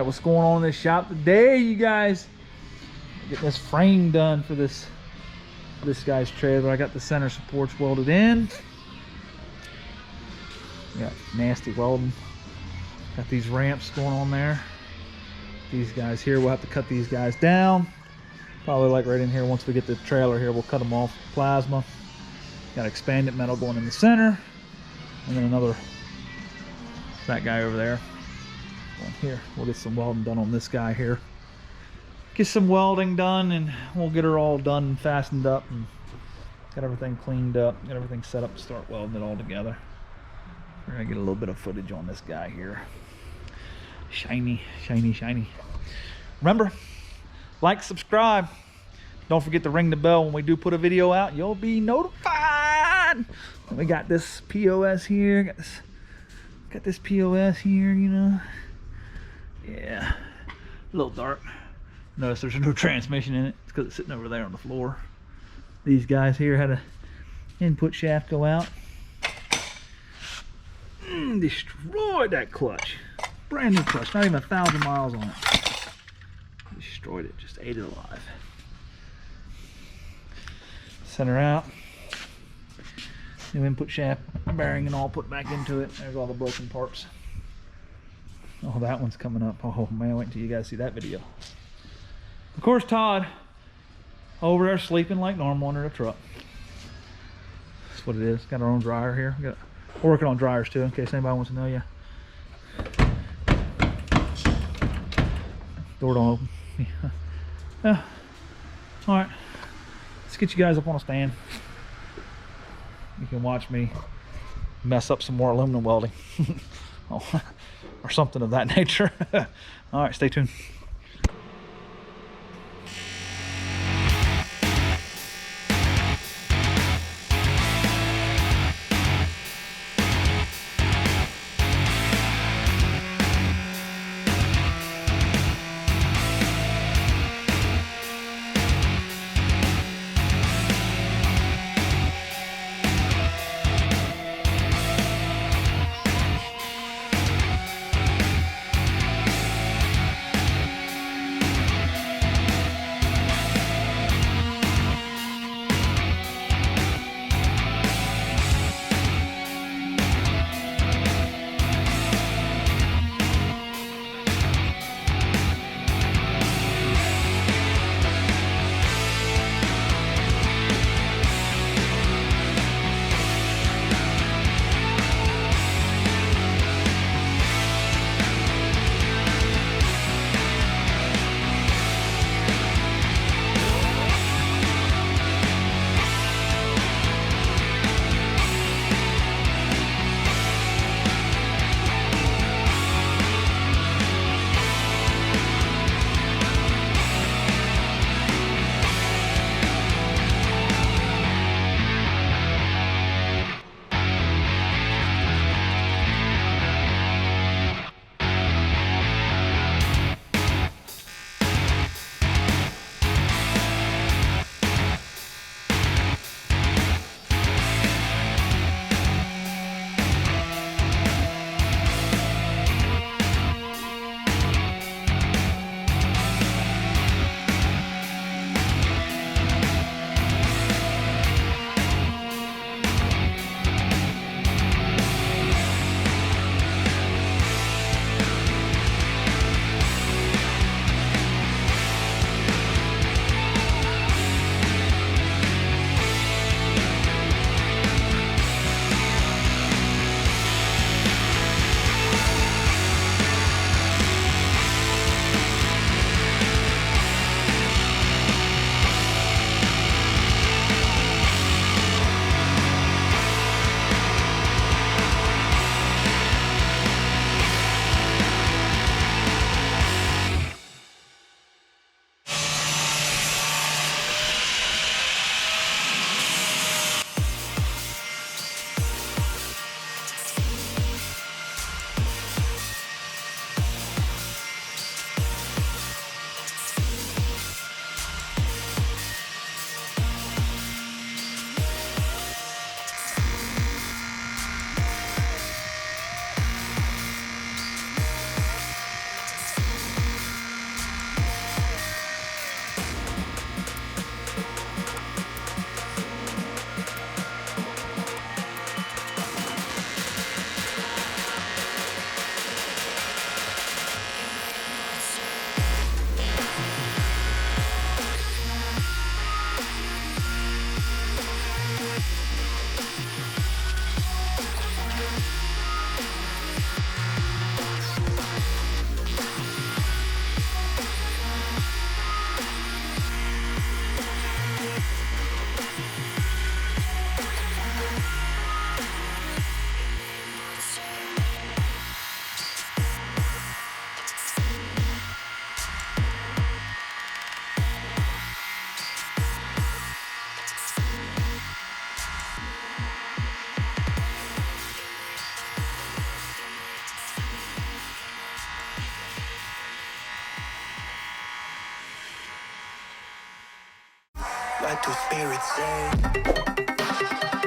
right, what's going on in this shop today, you guys? Getting this frame done for this guy's trailer. I got the center supports welded in. Got nasty welding. Got these ramps going on there. These guys here, we'll have to cut these guys down. Probably like right in here, once we get the trailer here, we'll cut them off plasma. Got expanded metal going in the center. And then another, that guy over there. Going here, we'll get some welding done on this guy here. Get some welding done and we'll get her all done and fastened up and got everything cleaned up, got everything set up to start welding it all together. We're gonna get a little bit of footage on this guy here. Shiny, shiny, shiny. Remember, like, subscribe. Don't forget to ring the bell when we do put a video out. You'll be notified. We got this POS here. Got this POS here, you know. Yeah, a little dark. Notice there's no transmission in it. It's because it's sitting over there on the floor. These guys here had a input shaft go out. Destroyed that clutch. Brand new clutch, not even 1,000 miles on it. Destroyed it, just ate it alive. Center out. New input shaft bearing and all put back into it. There's all the broken parts. Oh, that one's coming up. Oh man, wait until you guys see that video. Of course, Todd over there sleeping like normal under the truck. That's what it is. Got our own dryer here. We're working on dryers too, in case anybody wants to know. Yeah. Door don't open. Yeah. All right. Let's get you guys up on a stand. You can watch me mess up some more aluminum welding. Oh, or something of that nature. All right, stay tuned. what do spirits say?